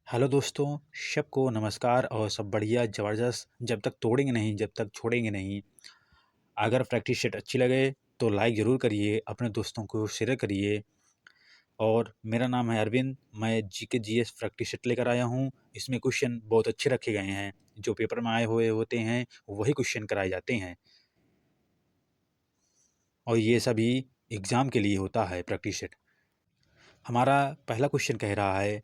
Hello दोस्तों, सबको नमस्कार और सब बढ़िया ज़बरदस्त। जब तक तोड़ेंगे नहीं, जब तक छोड़ेंगे नहीं। अगर प्रैक्टिस सेट अच्छी लगे तो लाइक ज़रूर करिए, अपने दोस्तों को शेयर करिए। और मेरा नाम है अरविंद, मैं जीके जीएस प्रैक्टिस सेट लेकर आया हूँ। इसमें क्वेश्चन बहुत अच्छे रखे गए हैं, जो पेपर में आए हुए होते हैं वही क्वेश्चन कराए जाते हैं। और ये सभी एग्ज़ाम के लिए होता है प्रैक्टिस सेट। हमारा पहला क्वेश्चन कह रहा है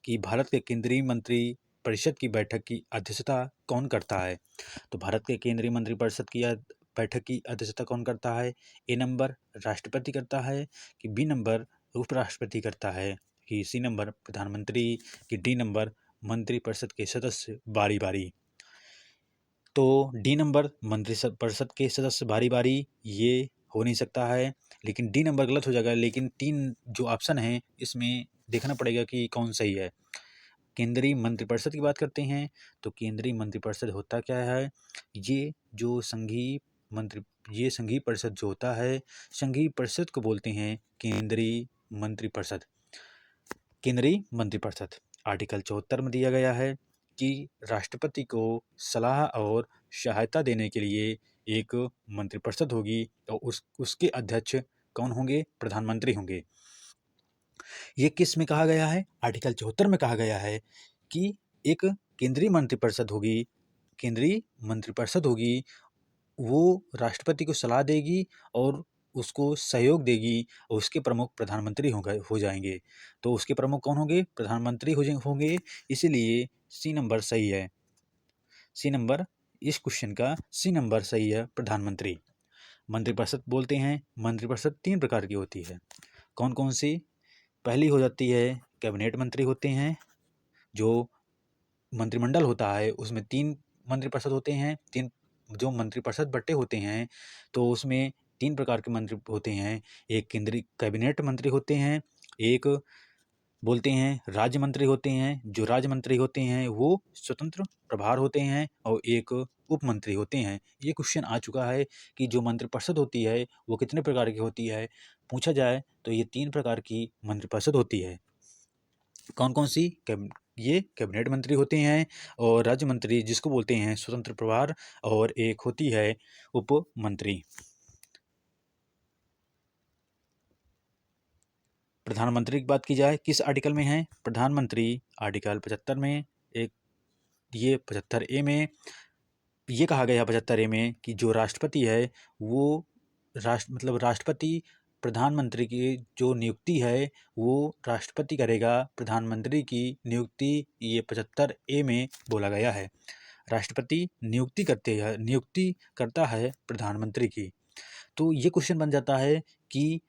कि भारत के केंद्रीय मंत्री परिषद की बैठक की अध्यक्षता कौन करता है? तो भारत के केंद्रीय मंत्रिपरिषद की बैठक की अध्यक्षता कौन करता है? ए नंबर राष्ट्रपति करता है, कि बी नंबर उपराष्ट्रपति करता है, कि सी नंबर प्रधानमंत्री, कि डी नंबर मंत्रिपरिषद के सदस्य बारी बारी। तो डी नंबर मंत्रिपरिषद के सदस्य बारी बारी ये हो नहीं सकता है, लेकिन डी नंबर गलत हो जाएगा। लेकिन तीन जो ऑप्शन है इसमें देखना पड़ेगा कि कौन सही है। केंद्रीय मंत्रिपरिषद की बात करते हैं तो केंद्रीय मंत्रिपरिषद होता क्या है? ये जो संघीय परिषद जो होता है, संघीय परिषद को बोलते हैं केंद्रीय मंत्रिपरिषद। केंद्रीय मंत्रिपरिषद आर्टिकल 74 में दिया गया है कि राष्ट्रपति को सलाह और सहायता देने के लिए एक मंत्रिपरिषद होगी और उसके अध्यक्ष कौन होंगे? प्रधानमंत्री होंगे। ये किस में कहा गया है? आर्टिकल 74 में कहा गया है कि एक केंद्रीय मंत्रिपरिषद होगी। केंद्रीय मंत्रिपरिषद होगी, वो राष्ट्रपति को सलाह देगी और उसको सहयोग देगी और उसके प्रमुख प्रधानमंत्री हो जाएंगे। तो उसके प्रमुख कौन होंगे? प्रधानमंत्री होंगे। इसीलिए सी नंबर सही है। सी नंबर इस क्वेश्चन का सी नंबर सही है, प्रधानमंत्री। मंत्रिपरिषद बोलते हैं, मंत्रिपरिषद 3 प्रकार की होती है। कौन कौन सी? पहली हो जाती है कैबिनेट मंत्री होते हैं। जो मंत्रिमंडल होता है उसमें 3 मंत्रिपरिषद होते हैं। 3 जो मंत्रिपरिषद बटे होते हैं तो उसमें 3 प्रकार के मंत्री होते हैं। एक केंद्रीय कैबिनेट मंत्री होते हैं, एक बोलते हैं राज्य मंत्री होते हैं। जो राज्य मंत्री होते हैं वो स्वतंत्र प्रभार होते हैं, और एक उप मंत्री होते हैं। ये क्वेश्चन आ चुका है कि जो मंत्रिपरिषद होती है वो कितने प्रकार की होती है, पूछा जाए तो ये 3 प्रकार की मंत्रिपरिषद होती है। कौन कौन सी? ये कैबिनेट मंत्री होते हैं, और राज्य मंत्री जिसको बोलते हैं स्वतंत्र प्रभार, और एक होती है उप मंत्री। प्रधानमंत्री की बात की जाए, किस आर्टिकल में है प्रधानमंत्री? आर्टिकल 75 में। एक ये 75A में ये कहा गया 75A में कि जो राष्ट्रपति है वो राष्ट्रपति प्रधानमंत्री की जो नियुक्ति है वो राष्ट्रपति करेगा। प्रधानमंत्री की नियुक्ति ये 75A में बोला गया है। राष्ट्रपति नियुक्ति करता है प्रधानमंत्री की। तो ये क्वेश्चन बन जाता है कि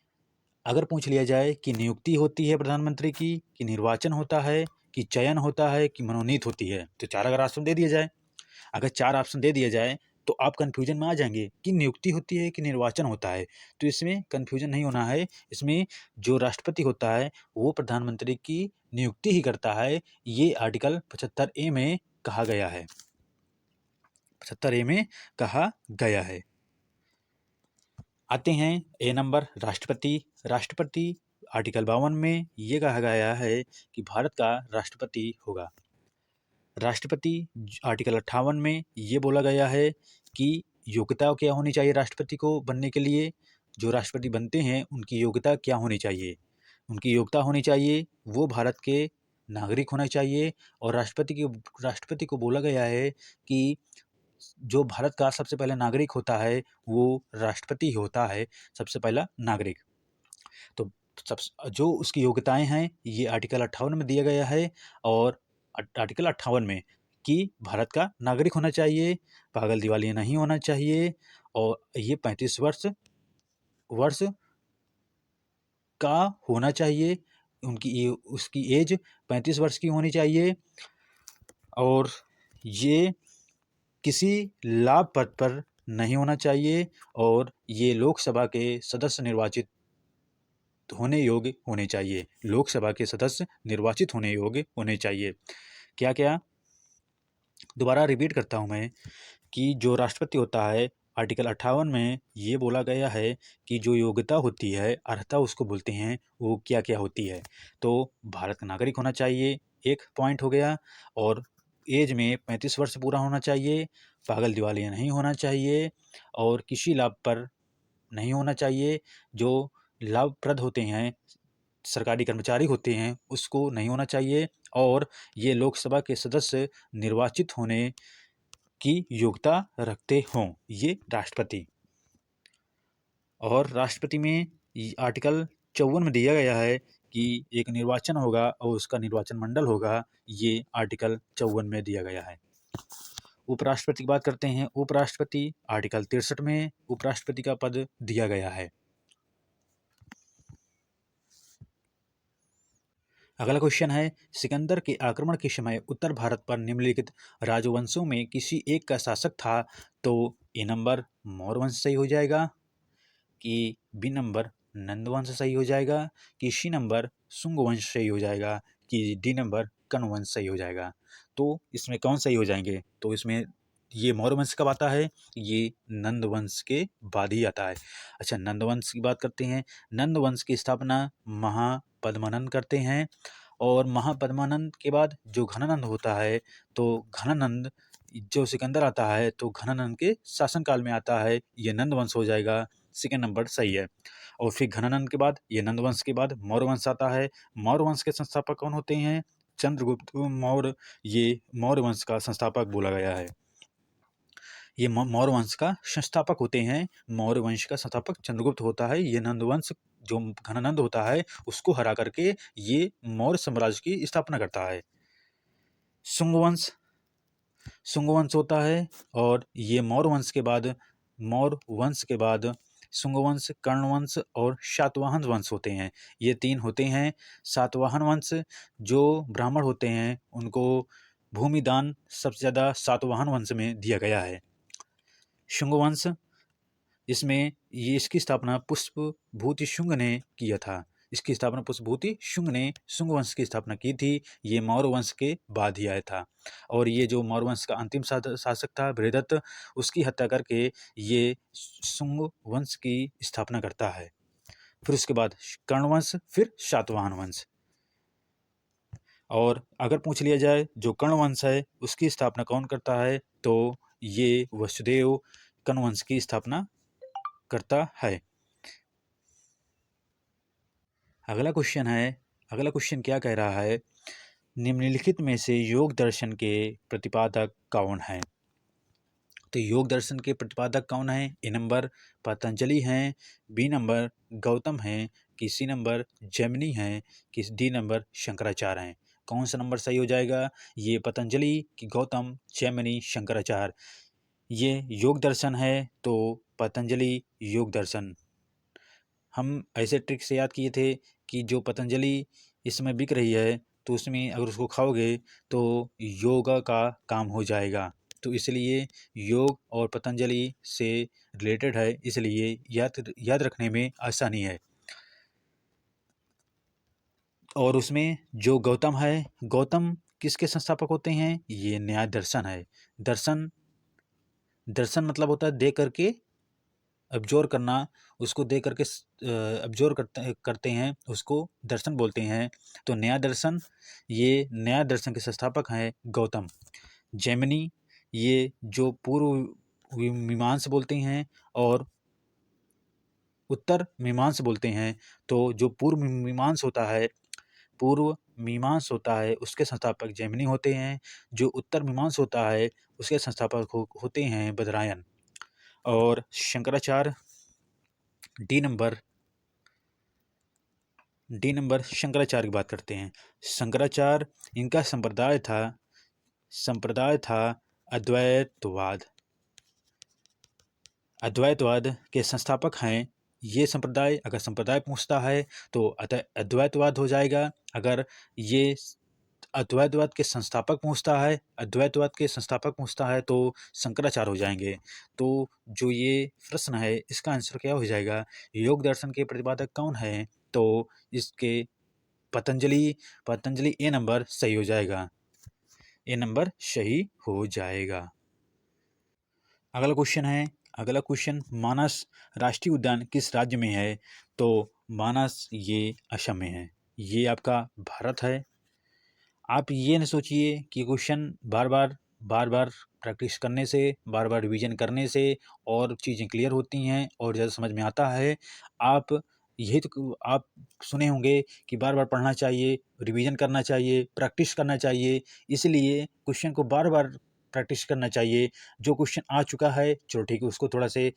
अगर पूछ लिया जाए कि नियुक्ति होती है प्रधानमंत्री की, कि निर्वाचन होता है, कि चयन होता है, कि मनोनीत होती है, तो 4 अगर ऑप्शन दे दिया जाए, अगर 4 ऑप्शन दे दिया जाए तो आप कन्फ्यूजन में आ जाएंगे कि नियुक्ति होती है कि निर्वाचन होता है। तो इसमें कन्फ्यूजन नहीं होना है। इसमें जो राष्ट्रपति होता है वो प्रधानमंत्री की नियुक्ति ही करता है। ये आर्टिकल 75A में कहा गया है। 75A में कहा गया है। आते हैं ए नंबर राष्ट्रपति। राष्ट्रपति आर्टिकल 52 में ये कहा गया है कि भारत का राष्ट्रपति होगा। राष्ट्रपति आर्टिकल 58 में ये बोला गया है कि योग्यता क्या होनी चाहिए राष्ट्रपति को बनने के लिए। जो राष्ट्रपति बनते हैं उनकी योग्यता क्या होनी चाहिए? उनकी योग्यता होनी चाहिए वो भारत के नागरिक होना चाहिए। और राष्ट्रपति को बोला गया है कि जो भारत का सबसे पहला नागरिक होता है वो राष्ट्रपति ही होता है, सबसे पहला नागरिक। तो सब जो उसकी योग्यताएं हैं ये आर्टिकल 58 में दिया गया है। और आर्टिकल 58 में कि भारत का नागरिक होना चाहिए, पागल दिवालिया नहीं होना चाहिए, और ये 35 वर्ष का होना चाहिए। उसकी एज 35 वर्ष की होनी चाहिए, और ये किसी लाभ पद पर नहीं होना चाहिए, और ये लोकसभा के सदस्य निर्वाचित होने योग्य होने चाहिए। लोकसभा के सदस्य निर्वाचित होने योग्य होने चाहिए। क्या क्या? दोबारा रिपीट करता हूँ मैं कि जो राष्ट्रपति होता है आर्टिकल 58 में ये बोला गया है कि जो योग्यता होती है, अर्हता उसको बोलते हैं, वो क्या क्या होती है। तो भारत का नागरिक होना चाहिए, एक पॉइंट हो गया। और एज में 35 वर्ष पूरा होना चाहिए, पागल दिवालिया नहीं होना चाहिए, और किसी लाभ पर नहीं होना चाहिए। जो लाभप्रद होते हैं, सरकारी कर्मचारी होते हैं, उसको नहीं होना चाहिए। और ये लोकसभा के सदस्य निर्वाचित होने की योग्यता रखते हों, ये राष्ट्रपति। और राष्ट्रपति में आर्टिकल 54 में दिया गया है कि एक निर्वाचन होगा और उसका निर्वाचन मंडल होगा, ये आर्टिकल 54 में दिया गया है। उपराष्ट्रपति की बात करते हैं। उपराष्ट्रपति आर्टिकल 63 में उपराष्ट्रपति का पद दिया गया है। अगला क्वेश्चन है, सिकंदर के आक्रमण के समय उत्तर भारत पर निम्नलिखित राजवंशों में किसी एक का शासक था? तो ए नंबर मौर्य वंश सही हो जाएगा, कि बी नंबर नंद वंश सही हो जाएगा, कि सी नंबर शुंग वंश सही हो जाएगा, कि डी नंबर कण्व वंश सही हो जाएगा। तो इसमें कौन सही हो जाएंगे? तो इसमें ये मौर्य वंश कब आता है? ये नंद वंश के बाद ही आता है। अच्छा, नंद वंश की बात करते हैं। नंद वंश की स्थापना महापद्मानंद करते हैं, और महापद्मानंद के बाद जो घनानंद होता है, तो घनानंद जो सिकंदर आता है तो घनानंद के शासनकाल में आता है, ये नंद वंश हो जाएगा। सेकेंड नंबर सही है। और फिर घनानंद के बाद, ये नंद वंश के बाद मौर्य वंश आता है। मौर्य वंश के संस्थापक कौन होते हैं? चंद्रगुप्त मौर्य, ये मौर्य वंश का संस्थापक बोला गया है। ये मौर्य वंश का संस्थापक होते हैं। मौर्य वंश का संस्थापक चंद्रगुप्त होता है। ये नंद वंश जो घनानंद होता है उसको हरा करके ये मौर्य साम्राज्य की स्थापना करता है। शुंग वंश होता है, और ये मौर्य वंश के बाद शुंग वंश, कर्ण वंश और सातवाहन वंश होते हैं। ये तीन होते हैं। सातवाहन वंश जो ब्राह्मण होते हैं उनको भूमि दान सबसे ज़्यादा सातवाहन वंश में दिया गया है। शुंग वंश, इसकी स्थापना पुष्पभूति शुंग ने किया था। इसकी स्थापना पुष्पभूति शुंग ने शुंग वंश की स्थापना की थी। ये मौर्य वंश के बाद ही आया था। और ये जो मौर्य वंश का अंतिम शासक था बृहदत्त, उसकी हत्या करके ये शुंग वंश की स्थापना करता है। फिर उसके बाद कर्ण वंश, फिर सातवाहन वंश। और अगर पूछ लिया जाए जो कर्ण वंश है उसकी स्थापना कौन करता है, तो ये वसुदेव कर्ण वंश की स्थापना करता है। अगला क्वेश्चन क्या कह रहा है? निम्नलिखित में से योग दर्शन के प्रतिपादक कौन है? तो योग दर्शन के प्रतिपादक कौन है? ए नंबर पतंजलि हैं, बी नंबर गौतम हैं, कि सी नंबर जैमिनी हैं, कि डी नंबर शंकराचार्य हैं। कौन सा नंबर सही हो जाएगा? ये पतंजलि, कि गौतम, जैमिनी, शंकराचार्य। ये योग दर्शन है तो पतंजलि योग दर्शन। हम ऐसे ट्रिक से याद किए थे कि जो पतंजलि इस समय बिक रही है तो उसमें अगर उसको खाओगे तो योगा का काम हो जाएगा। तो इसलिए योग और पतंजलि से रिलेटेड है, इसलिए याद रखने में आसानी है। और उसमें जो गौतम है, गौतम किसके संस्थापक होते हैं? ये न्याय दर्शन है। दर्शन मतलब होता है दे करके अब्जॉर्व करना, उसको दे करके अब्जॉर्व करते हैं, उसको दर्शन बोलते हैं। तो ये नया दर्शन के संस्थापक हैं गौतम। जैमिनी, ये जो पूर्व मीमांस बोलते हैं और उत्तर मीमांस बोलते हैं। तो जो पूर्व मीमांस होता है उसके संस्थापक जैमिनी होते हैं। जो उत्तर मीमांस होता है उसके संस्थापक होते हैं बदरायन। और शंकराचार्य, डी नंबर शंकराचार्य की बात करते हैं। शंकराचार्य, इनका संप्रदाय था अद्वैतवाद के संस्थापक हैं। ये संप्रदाय, अगर संप्रदाय पूछता है तो अद्वैतवाद हो जाएगा। अगर ये अद्वैतवाद के संस्थापक पूछता है तो शंकराचार्य हो जाएंगे। तो जो ये प्रश्न है इसका आंसर क्या हो जाएगा? योग दर्शन के प्रतिपादक कौन है? तो इसके पतंजलि ए नंबर सही हो जाएगा। ए नंबर सही हो जाएगा। अगला क्वेश्चन, मानस राष्ट्रीय उद्यान किस राज्य में है? तो मानस ये असम में है। ये आपका भारत है। आप ये न सोचिए कि क्वेश्चन बार बार प्रैक्टिस करने से, बार बार रिवीजन करने से और चीज़ें क्लियर होती हैं और ज़्यादा समझ में आता है। आप यही तो आप सुने होंगे कि बार बार पढ़ना चाहिए, रिवीजन करना चाहिए, प्रैक्टिस करना चाहिए। इसलिए क्वेश्चन को बार बार प्रैक्टिस करना चाहिए। जो क्वेश्चन आ चुका है चलो ठीक है, उसको थोड़ा से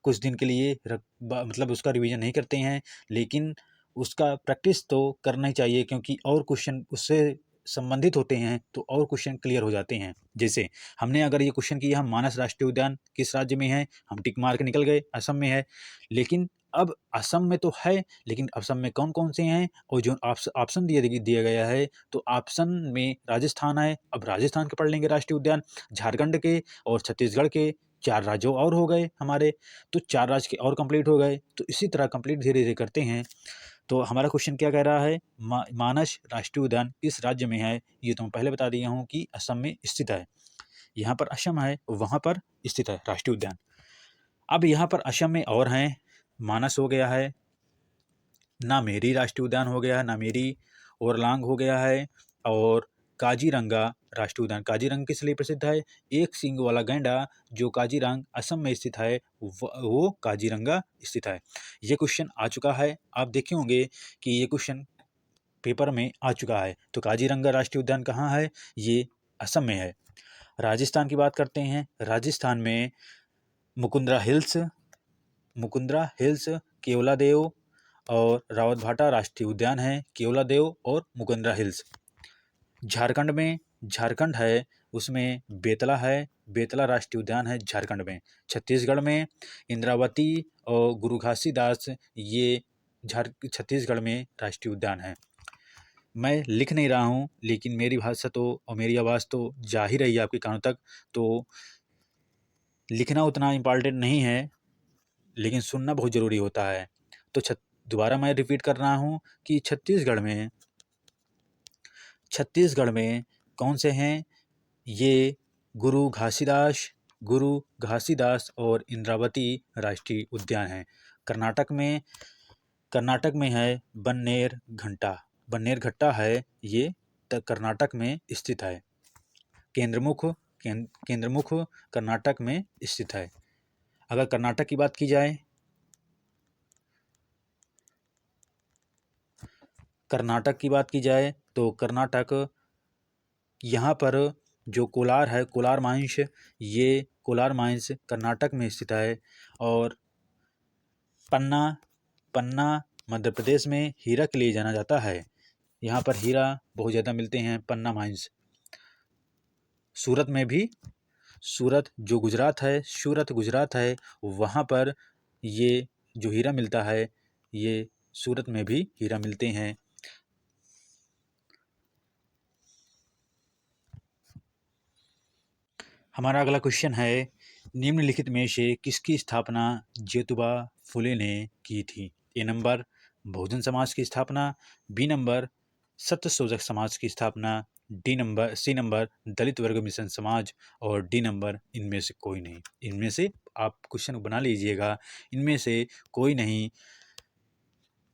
कुछ दिन के लिए मतलब उसका रिवीजन नहीं करते हैं, लेकिन उसका प्रैक्टिस तो करना ही चाहिए, क्योंकि और क्वेश्चन उससे संबंधित होते हैं तो और क्वेश्चन क्लियर हो जाते हैं। जैसे हमने अगर ये क्वेश्चन किया मानस राष्ट्रीय उद्यान किस राज्य में है, हम टिक मार के निकल गए असम में है। लेकिन अब असम में तो है, लेकिन असम में कौन कौन से हैं, और जो ऑप्शन दिया गया है तो ऑप्शन में राजस्थान है। अब राजस्थान के पढ़ लेंगे राष्ट्रीय उद्यान, झारखंड के और छत्तीसगढ़ के 4 राज्यों और हो गए हमारे, तो 4 राज्य के और कंप्लीट हो गए। तो इसी तरह कंप्लीट धीरे धीरे करते हैं। तो हमारा क्वेश्चन क्या कह रहा है, मानस राष्ट्रीय उद्यान किस राज्य में है? ये तो मैं पहले बता दिया हूँ कि असम में स्थित है। यहाँ पर असम है, वहाँ पर स्थित है राष्ट्रीय उद्यान। अब यहाँ पर असम में और हैं, मानस हो गया है, नामेरी राष्ट्रीय उद्यान हो गया है, नामेरी, ओरलांग हो गया है, और काजीरंगा राष्ट्रीय उद्यान। काजीरंगा किस लिए प्रसिद्ध है? एक सींग वाला गैंडा जो काजीरंगा असम में स्थित है, वो काजीरंगा स्थित है। ये क्वेश्चन आ चुका है, आप देखे होंगे कि ये क्वेश्चन पेपर में आ चुका है। तो काजीरंगा राष्ट्रीय उद्यान कहाँ है? ये असम में है। राजस्थान की बात करते हैं। राजस्थान में मुकुंदरा हिल्स, केवलादेव और रावतभाटा राष्ट्रीय उद्यान है, केवलादेव और मुकुंदरा हिल्स। झारखंड है, उसमें बेतला है, बेतला राष्ट्रीय उद्यान है झारखंड में। छत्तीसगढ़ में इंद्रावती और गुरु घासीदास, ये छत्तीसगढ़ में राष्ट्रीय उद्यान है। मैं लिख नहीं रहा हूँ, लेकिन मेरी भाषा तो और मेरी आवाज़ तो जा ही रही है आपके कानों तक, तो लिखना उतना इम्पॉर्टेंट नहीं है, लेकिन सुनना बहुत ज़रूरी होता है। तो दोबारा मैं रिपीट कर रहा हूँ कि छत्तीसगढ़ में कौन से हैं? ये गुरु घासीदास और इंद्रावती राष्ट्रीय उद्यान हैं। कर्नाटक में है बन्नेर घट्टा है, ये कर्नाटक में स्थित है। केंद्रमुख कर्नाटक में स्थित है। अगर कर्नाटक की बात की जाए, तो कर्नाटक यहाँ पर जो कोलार है, कोलार माइंस कर्नाटक में स्थित है। और पन्ना मध्य प्रदेश में हीरा के लिए जाना जाता है। यहाँ पर हीरा बहुत ज़्यादा मिलते हैं, पन्ना माइंस। सूरत जो गुजरात है, वहाँ पर ये जो हीरा मिलता है, ये सूरत में भी हीरा मिलते हैं। हमारा अगला क्वेश्चन है, निम्नलिखित में से किसकी स्थापना ज्योतिबा फुले ने की थी? ए नंबर बहुजन समाज की स्थापना, बी नंबर सत्यशोधक समाज की स्थापना, सी नंबर दलित वर्ग मिशन समाज, और डी नंबर इनमें से कोई नहीं। इनमें से आप क्वेश्चन बना लीजिएगा, इनमें से कोई नहीं,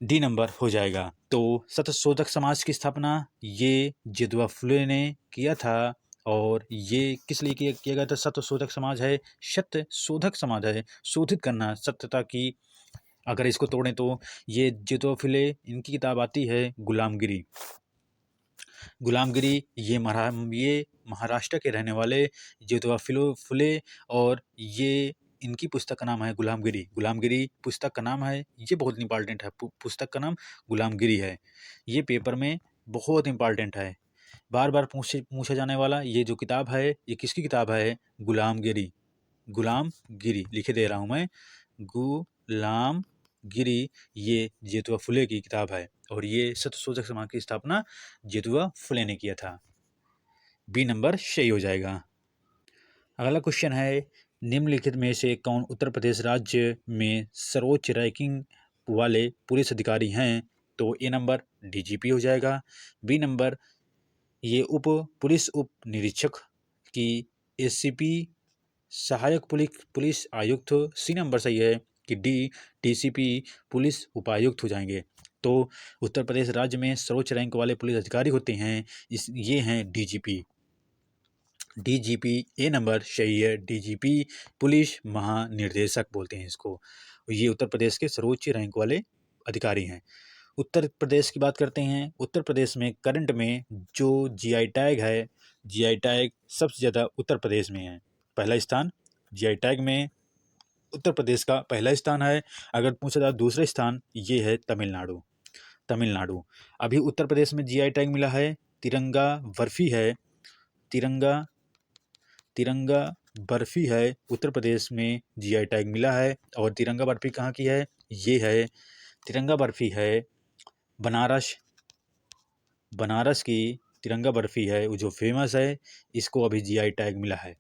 डी नंबर हो जाएगा। तो सत्यशोधक समाज की स्थापना ये ज्योतिबा फुले ने किया था। और ये किस लिए किया गया था? सत्यशोधक समाज है, सत्यशोधक समाज है, शोधित करना सत्यता की। अगर इसको तोड़ें तो ये ज्योतिबा फुले, इनकी किताब आती है गुलामगिरी। ये महाराष्ट्र के रहने वाले ज्योतिबा फुले, और ये इनकी पुस्तक का नाम है गुलामगिरी पुस्तक का नाम है। ये बहुत इंपॉर्टेंट है, पुस्तक का नाम गुलामगिरी है। ये पेपर में बहुत इंपॉर्टेंट है, बार बार पूछा जाने वाला ये जो किताब है, ये किसकी किताब है? गुलामगिरी लिखे दे रहा हूँ मैं, गुलामगिरी, ये ज्योतिबा फुले की किताब है। और ये सत्यशोधक समाज की स्थापना ज्योतिबा फुले ने किया था। बी नंबर सही हो जाएगा। अगला क्वेश्चन है, निम्नलिखित में से कौन उत्तर प्रदेश राज्य में सर्वोच्च रैंकिंग वाले पुलिस अधिकारी हैं? तो ए नंबर डीजीपी हो जाएगा, बी नंबर ये पुलिस उप निरीक्षक की एससीपी, सहायक पुलिस आयुक्त, सी नंबर सही है कि डी डीसीपी पुलिस उपायुक्त हो जाएंगे। तो उत्तर प्रदेश राज्य में सर्वोच्च रैंक वाले पुलिस अधिकारी होते हैं ये हैं डीजीपी। डीजीपी ए नंबर सही है, डीजीपी पुलिस महानिर्देशक बोलते हैं इसको। ये उत्तर प्रदेश के सर्वोच्च रैंक वाले अधिकारी हैं। उत्तर प्रदेश की बात करते हैं। उत्तर प्रदेश में करंट में जो जीआई टैग है, जीआई टैग सबसे ज़्यादा उत्तर प्रदेश में है। पहला स्थान जीआई टैग में उत्तर प्रदेश का पहला स्थान है। अगर पूछा जाए दूसरा स्थान, ये है तमिलनाडु। तमिलनाडु अभी उत्तर प्रदेश में जीआई टैग मिला है। तिरंगा बर्फी है, तिरंगा तिरंगा बर्फी है, उत्तर प्रदेश में जीआई टैग मिला है। और तिरंगा बर्फी कहाँ की है? ये है तिरंगा बर्फी है बनारस, बनारस की तिरंगा बर्फी है वो जो फेमस है, इसको अभी जीआई टैग मिला है।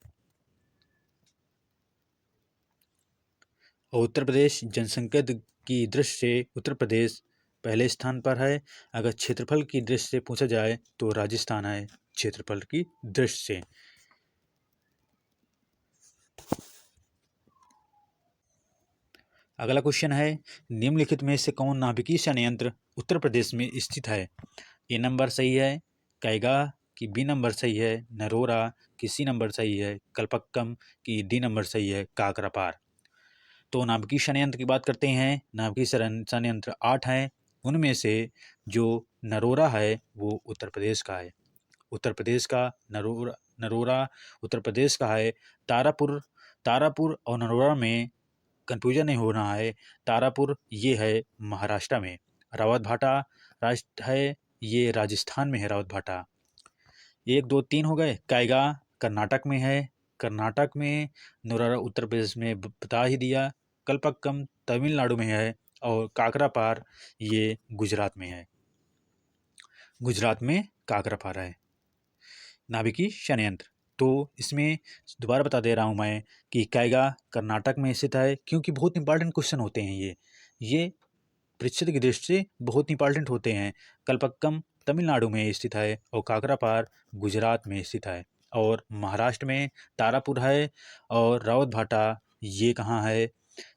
और उत्तर प्रदेश जनसंख्या की दृष्टि से उत्तर प्रदेश पहले स्थान पर है। अगर क्षेत्रफल की दृष्टि से पूछा जाए तो राजस्थान है क्षेत्रफल की दृष्टि से। अगला क्वेश्चन है, निम्नलिखित में से कौन नाभिकीय संयंत्र उत्तर प्रदेश में स्थित है? ए नंबर सही है कैगा की, बी नंबर सही है नरोरा की, सी नंबर सही है कलपक्कम की, डी नंबर सही है काकरापार। तो नाभिकीय संयंत्र की बात करते हैं। नाभिकीय संयंत्र 8 हैं। उनमें से जो नरोरा है वो उत्तर प्रदेश का है। उत्तर प्रदेश का नरोरा उत्तर प्रदेश का है। तारापुर और नरोरा में कंफ्यूजन नहीं होना है। तारापुर ये है महाराष्ट्र में। रावत भाटा राष्ट्र है, ये राजस्थान में है रावत भाटा। 1 2 3 हो गए। कायगा कर्नाटक में है, कर्नाटक में। नोरारा उत्तर प्रदेश में बता ही दिया। कलपक्कम तमिलनाडु में है। और काकरापार ये गुजरात में है। गुजरात में काकरापार है नाभिकीय संयंत्र। तो इसमें दोबारा बता दे रहा हूँ मैं कि कायगा कर्नाटक में स्थित है, क्योंकि बहुत इंपॉर्टेंट क्वेश्चन होते हैं ये परीक्षा की दृष्टि से बहुत इंपॉर्टेंट होते हैं। कलपक्कम तमिलनाडु में स्थित है और काकरापार गुजरात में स्थित है। और महाराष्ट्र में तारापुर है। और रावत भाटा ये कहाँ है?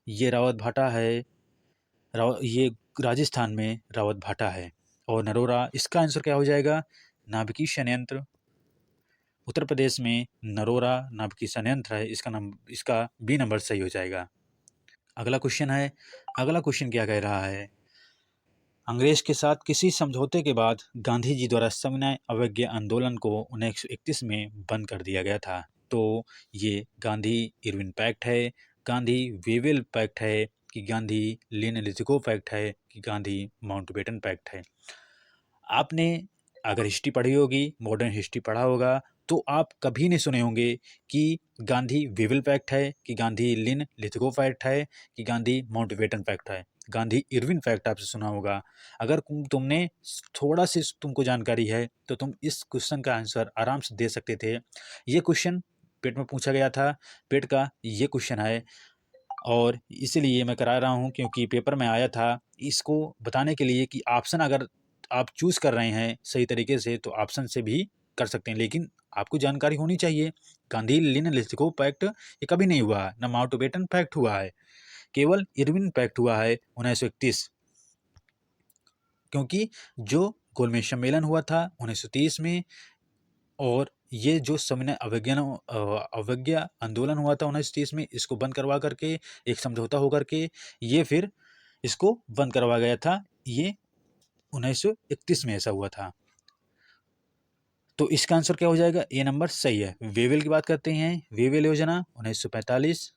ये रावत भाटा है, ये राजस्थान में रावत भाटा है। और नरोरा, इसका आंसर क्या हो जाएगा? नाभिकीय संयंत्र उत्तर प्रदेश में नरोरा नाभिकीय संयंत्र है, इसका नाम, इसका बी नंबर सही हो जाएगा। अगला क्वेश्चन है। अगला क्वेश्चन क्या कह रहा है? अंग्रेज के साथ किसी समझौते के बाद गांधी जी द्वारा सविनय अवज्ञा आंदोलन को 1931 में बंद कर दिया गया था। तो ये गांधी इरविन पैक्ट है, गांधी वेवेल पैक्ट है, कि गांधी लिथगो पैक्ट है, कि गांधी माउंटबेटन पैक्ट है। आपने अगर हिस्ट्री पढ़ी होगी, मॉडर्न हिस्ट्री पढ़ा होगा, तो आप कभी नहीं सुने होंगे कि गांधी वेवेल पैक्ट है, कि गांधी लिथगो पैक्ट है, कि गांधी माउंटबेटन पैक्ट है। गांधी इरविन पैक्ट आपसे सुना होगा। अगर तुमने थोड़ा सी तुमको जानकारी है तो तुम इस क्वेश्चन का आंसर आराम से दे सकते थे। ये क्वेश्चन पेट में पूछा गया था, पेट का ये क्वेश्चन है, और इसीलिए मैं करा रहा हूँ क्योंकि पेपर में आया था। इसको बताने के लिए कि ऑप्शन अगर आप चूज़ कर रहे हैं सही तरीके से तो ऑप्शन से भी कर सकते हैं, लेकिन आपको जानकारी होनी चाहिए। गांधी लिथगो पैक्ट ये कभी नहीं हुआ है, न माउंटबेटन पैक्ट हुआ है, केवल इरविन पैक्ट हुआ है 1931। क्योंकि जो गोलमेज सम्मेलन हुआ था 1930 में, और ये जो सविनय अवज्ञा आंदोलन हुआ था 1930 में, इसको बंद करवा करके एक समझौता होकर के ये फिर इसको बंद करवा गया था। ये 1931 में ऐसा हुआ था। तो इसका आंसर क्या हो जाएगा? ए नंबर सही है। वेवेल की बात करते हैं। वेवेल योजना 1945।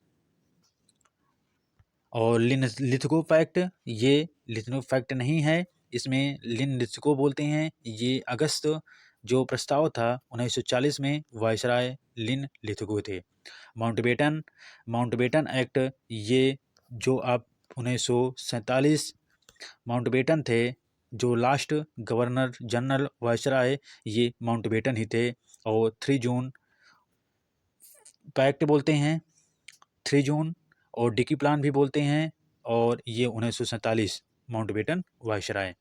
और लिथगो पैक्ट, ये लिथगो पैक्ट नहीं है, इसमें लिथगो बोलते हैं। ये अगस्त जो प्रस्ताव था 1940 में वायसराय लिथगो थे। माउंटबेटन एक्ट, ये जो आप 1947 माउंटबेटन थे, जो लास्ट गवर्नर जनरल वायसराय ये माउंटबेटन ही थे। और 3 जून पैक्ट बोलते हैं, 3 जून, और डिकी प्लान भी बोलते हैं। और ये 1947 माउंटबेटन वायसराय।